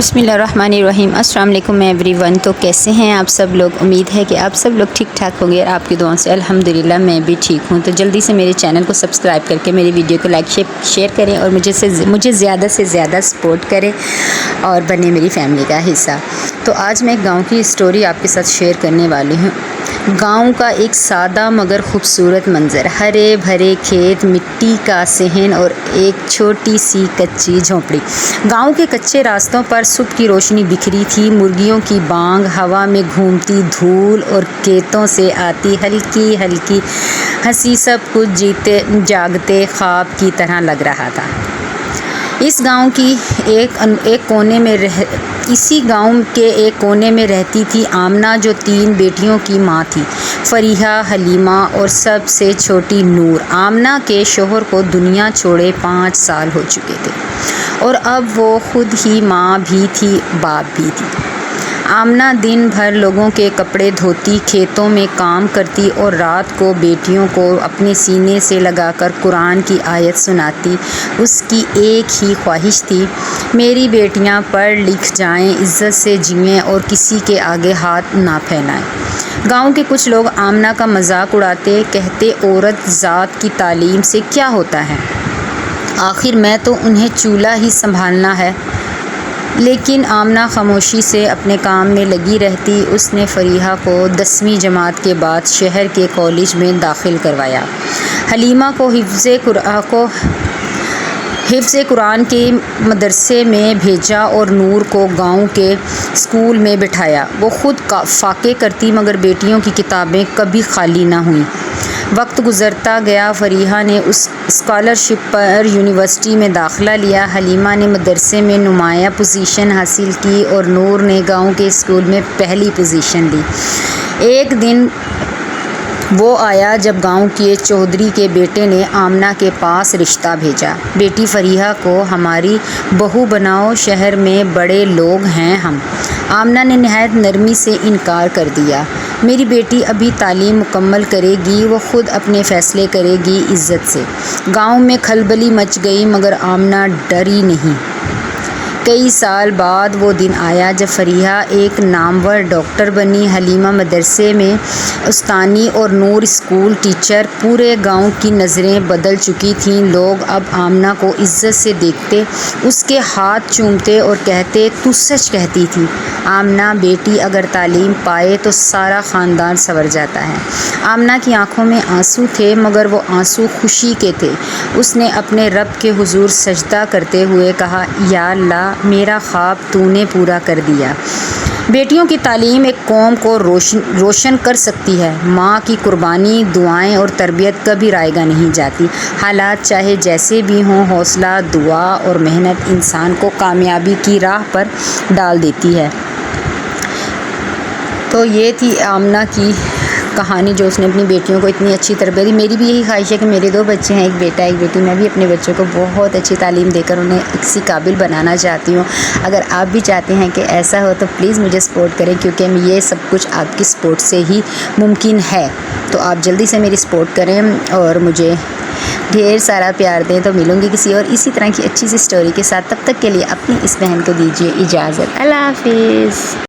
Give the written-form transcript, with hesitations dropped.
बिस्मिल्लाहिर्रहमानिर्रहीम। अस्सलाम वालेकुम एवरीवन। तो कैसे हैं आप सब लोग? उम्मीद है कि आप सब लोग ठीक ठाक होंगे और आपकी दुआओं से अल्हम्दुलिल्लाह मैं भी ठीक हूँ। तो जल्दी से मेरे चैनल को सब्सक्राइब करके मेरी वीडियो को लाइक शेयर करें और मुझे ज़्यादा से ज़्यादा सपोर्ट करें और बने मेरी फैमिली का हिस्सा। तो आज मैं एक गाँव की स्टोरी आपके साथ शेयर करने वाली हूँ। गांव का एक सादा मगर खूबसूरत मंज़र, हरे भरे खेत, मिट्टी का सहन और एक छोटी सी कच्ची झोंपड़ी। गांव के कच्चे रास्तों पर सुबह की रोशनी बिखरी थी, मुर्गियों की बांग, हवा में घूमती धूल और खेतों से आती हल्की हल्की हंसी सब कुछ जीते जागते ख्वाब की तरह लग रहा था। इसी गांव के एक कोने में रहती थी आमना, जो 3 बेटियों की माँ थी, फरीहा, हलीमा और सबसे छोटी नूर। आमना के शोहर को दुनिया छोड़े 5 साल हो चुके थे और अब वो खुद ही माँ भी थी, बाप भी थी। आमना दिन भर लोगों के कपड़े धोती, खेतों में काम करती और रात को बेटियों को अपने सीने से लगाकर कुरान की आयत सुनाती। उसकी एक ही ख्वाहिश थी, मेरी बेटियां पढ़ लिख जाएं, इज़्ज़त से जिएं और किसी के आगे हाथ ना फैलाएं। गांव के कुछ लोग आमना का मजाक उड़ाते, कहते औरत ज़ात की तालीम से क्या होता है, आखिर मैं तो उन्हें चूल्हा ही संभालना है। लेकिन आमना खामोशी से अपने काम में लगी रहती। उसने फरीहा को 10वीं जमात के बाद शहर के कॉलेज में दाखिल करवाया, हलीमा को हिफ्ज़ कुरान के मदरसे में भेजा और नूर को गांव के स्कूल में बिठाया। वो खुद फाके करती मगर बेटियों की किताबें कभी खाली ना हुई। वक्त गुज़रता गया, फरीहा ने उस स्कॉलरशिप पर यूनिवर्सिटी में दाखिला लिया, हलीमा ने मदरसे में नुमाया पोजीशन हासिल की और नूर ने गांव के स्कूल में पहली पोजीशन ली। एक दिन वो आया जब गांव के चौधरी के बेटे ने आमना के पास रिश्ता भेजा, बेटी फरीहा को हमारी बहू बनाओ, शहर में बड़े लोग हैं हम। आमना ने नहायत नरमी से इनकार कर दिया, मेरी बेटी अभी तालीम मुकम्मल करेगी, वो खुद अपने फ़ैसले करेगी इज़्ज़त से। गांव में खलबली मच गई मगर आमना डरी नहीं। कई साल बाद वो दिन आया जब फरीहा एक नामवर डॉक्टर बनी, हलीमा मदरसे में उस्तानी और नूर स्कूल टीचर। पूरे गांव की नज़रें बदल चुकी थीं। लोग अब आमना को इज़्ज़त से देखते, उसके हाथ चूमते और कहते, तू सच कहती थी आमना, बेटी अगर तालीम पाए तो सारा ख़ानदान संवर जाता है। आमना की आंखों में आंसू थे मगर वो आंसू खुशी के थे। उसने अपने रब के हुजूर सजदा करते हुए कहा, या अल्लाह, मेरा ख्वाब तूने पूरा कर दिया। बेटियों की तालीम एक कौम को रोशन कर सकती है। माँ की कुर्बानी, दुआएं और तरबियत कभी रायगा नहीं जाती। हालात चाहे जैसे भी हों, हौसला, दुआ और मेहनत इंसान को कामयाबी की राह पर डाल देती है। तो ये थी आमना की कहानी, जो उसने अपनी बेटियों को इतनी अच्छी तरबियत दी। मेरी भी यही ख्वाहिश है कि मेरे 2 बच्चे हैं, एक बेटा एक बेटी, मैं भी अपने बच्चों को बहुत अच्छी तालीम देकर उन्हें किसी काबिल बनाना चाहती हूँ। अगर आप भी चाहते हैं कि ऐसा हो तो प्लीज़ मुझे सपोर्ट करें, क्योंकि ये सब कुछ आपकी सपोर्ट से ही मुमकिन है। तो आप जल्दी से मेरी सपोर्ट करें और मुझे ढेर सारा प्यार दें। तो मिलूँगी किसी और इसी तरह की अच्छी सी स्टोरी के साथ। तब तक के लिए अपनी इस बहन को दीजिए इजाज़त। अल्लाह हाफिज़।